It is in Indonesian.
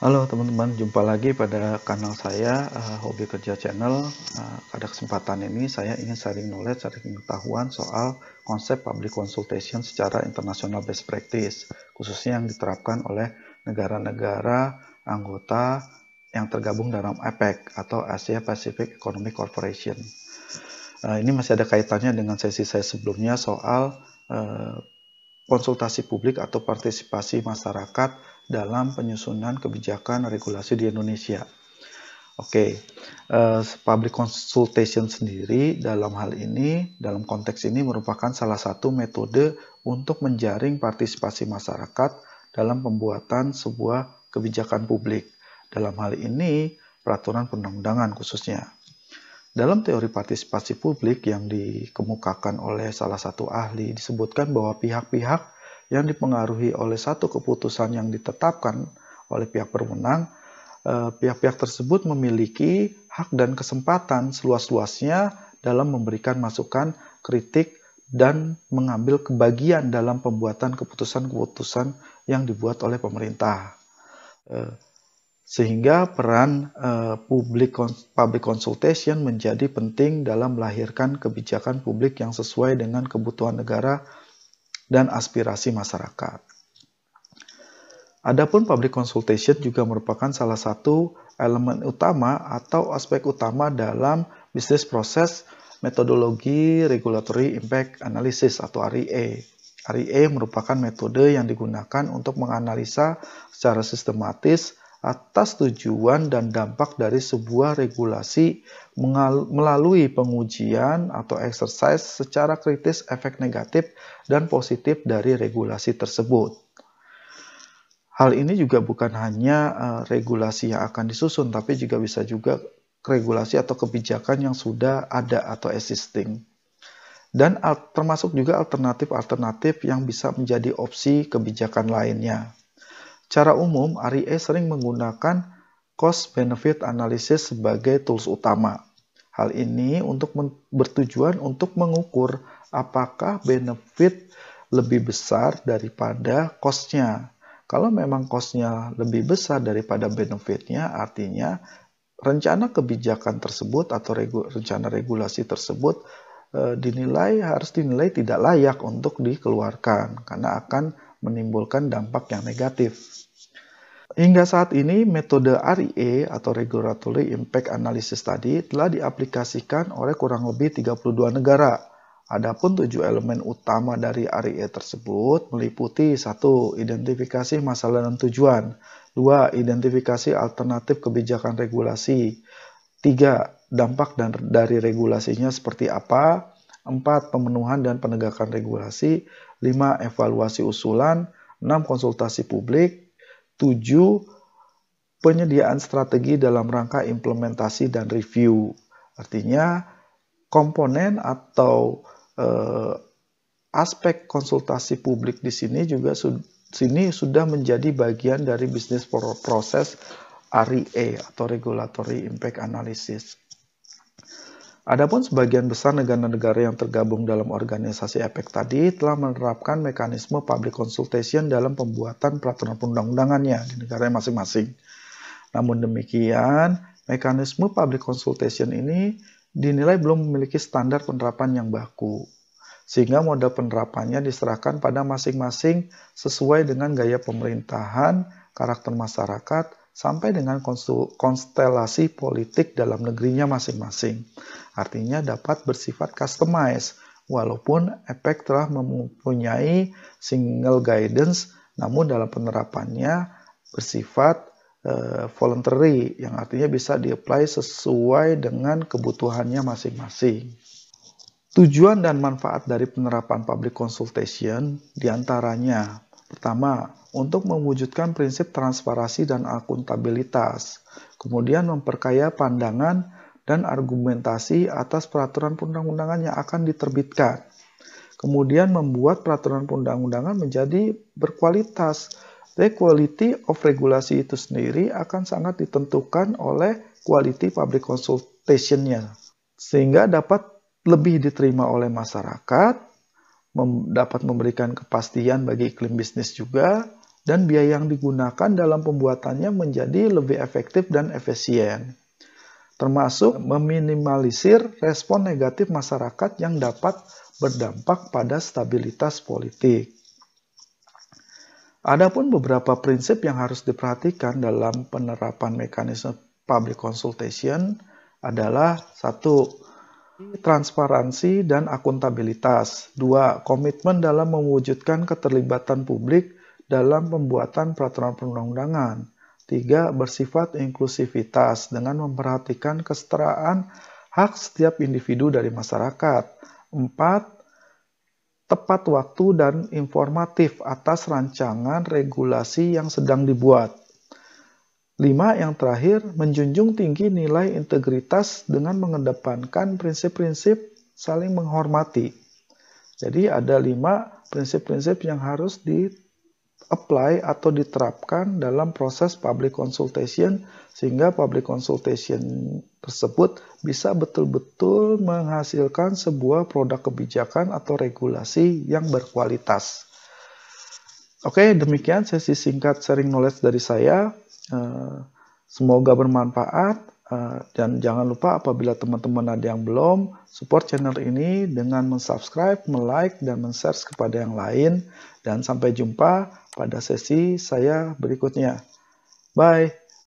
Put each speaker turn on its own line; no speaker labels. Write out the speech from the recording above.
Halo teman-teman, jumpa lagi pada kanal saya Hobi Kerja Channel. Pada kesempatan ini saya ingin sharing knowledge, sharing pengetahuan soal konsep public consultation secara international best practice, khususnya yang diterapkan oleh negara-negara anggota yang tergabung dalam APEC atau Asia Pacific Economic Cooperation. Ini masih ada kaitannya dengan sesi saya sebelumnya soal konsultasi publik atau partisipasi masyarakat dalam penyusunan kebijakan regulasi di Indonesia. Public consultation sendiri dalam hal ini, dalam konteks ini merupakan salah satu metode untuk menjaring partisipasi masyarakat dalam pembuatan sebuah kebijakan publik. Dalam hal ini, peraturan perundang-undangan khususnya. Dalam teori partisipasi publik yang dikemukakan oleh salah satu ahli, disebutkan bahwa pihak-pihak yang dipengaruhi oleh satu keputusan yang ditetapkan oleh pihak berwenang, pihak-pihak tersebut memiliki hak dan kesempatan seluas-luasnya dalam memberikan masukan, kritik, dan mengambil kebagian dalam pembuatan keputusan-keputusan yang dibuat oleh pemerintah. Sehingga peran public consultation menjadi penting dalam melahirkan kebijakan publik yang sesuai dengan kebutuhan negara dan aspirasi masyarakat. Adapun public consultation juga merupakan salah satu elemen utama atau aspek utama dalam bisnis proses metodologi regulatory impact analysis atau RIA. RIA merupakan metode yang digunakan untuk menganalisa secara sistematis atas tujuan dan dampak dari sebuah regulasi melalui pengujian atau exercise secara kritis efek negatif dan positif dari regulasi tersebut. Hal ini juga bukan hanya regulasi yang akan disusun, tapi juga bisa juga regulasi atau kebijakan yang sudah ada atau existing. Dan termasuk juga alternatif-alternatif yang bisa menjadi opsi kebijakan lainnya. Secara umum, RIA sering menggunakan cost-benefit analysis sebagai tools utama. Hal ini bertujuan untuk mengukur apakah benefit lebih besar daripada cost-nya. Kalau memang cost-nya lebih besar daripada benefit-nya, artinya rencana kebijakan tersebut atau rencana regulasi tersebut harus dinilai tidak layak untuk dikeluarkan karena akan menimbulkan dampak yang negatif. Hingga saat ini, metode RIA atau Regulatory Impact Analysis tadi telah diaplikasikan oleh kurang lebih 32 negara. Adapun 7 elemen utama dari RIA tersebut meliputi 1. Identifikasi masalah dan tujuan. 2. Identifikasi alternatif kebijakan regulasi. 3. Dampak dari regulasinya seperti apa. 4. Pemenuhan dan penegakan regulasi. 5. Evaluasi usulan. 6. Konsultasi publik. 7. Penyediaan strategi dalam rangka implementasi dan review. Artinya, komponen atau aspek konsultasi publik di sini juga sudah menjadi bagian dari bisnis proses RIA atau Regulatory Impact Analysis. Adapun sebagian besar negara-negara yang tergabung dalam organisasi APEC tadi telah menerapkan mekanisme public consultation dalam pembuatan peraturan perundang-undangannya di negara masing-masing. Namun demikian, mekanisme public consultation ini dinilai belum memiliki standar penerapan yang baku, sehingga model penerapannya diserahkan pada masing-masing sesuai dengan gaya pemerintahan, karakter masyarakat, sampai dengan konstelasi politik dalam negerinya masing-masing. Artinya dapat bersifat customized, walaupun APEC telah mempunyai single guidance, namun dalam penerapannya bersifat voluntary, yang artinya bisa di-apply sesuai dengan kebutuhannya masing-masing. Tujuan dan manfaat dari penerapan public consultation diantaranya, pertama, untuk mewujudkan prinsip transparansi dan akuntabilitas, kemudian memperkaya pandangan dan argumentasi atas peraturan perundang-undangan yang akan diterbitkan, kemudian membuat peraturan perundang-undangan menjadi berkualitas. The quality of regulasi itu sendiri akan sangat ditentukan oleh quality public consultation-nya, sehingga dapat lebih diterima oleh masyarakat, dapat memberikan kepastian bagi iklim bisnis juga, dan biaya yang digunakan dalam pembuatannya menjadi lebih efektif dan efisien, termasuk meminimalisir respon negatif masyarakat yang dapat berdampak pada stabilitas politik. Adapun beberapa prinsip yang harus diperhatikan dalam penerapan mekanisme public consultation adalah 1. Transparansi dan akuntabilitas. 2. Komitmen dalam mewujudkan keterlibatan publik dalam pembuatan peraturan perundang-undangan. 3. Bersifat inklusivitas dengan memperhatikan kesetaraan hak setiap individu dari masyarakat. 4. Tepat waktu dan informatif atas rancangan regulasi yang sedang dibuat. 5. Yang terakhir, menjunjung tinggi nilai integritas dengan mengedepankan prinsip-prinsip saling menghormati. Jadi ada 5 prinsip-prinsip yang harus di-apply atau diterapkan dalam proses public consultation sehingga public consultation tersebut bisa betul-betul menghasilkan sebuah produk kebijakan atau regulasi yang berkualitas. Oke, demikian sesi singkat sharing knowledge dari saya. Semoga bermanfaat dan jangan lupa apabila teman-teman ada yang belum, support channel ini dengan mensubscribe, like, dan men-share kepada yang lain. Dan sampai jumpa pada sesi saya berikutnya. Bye!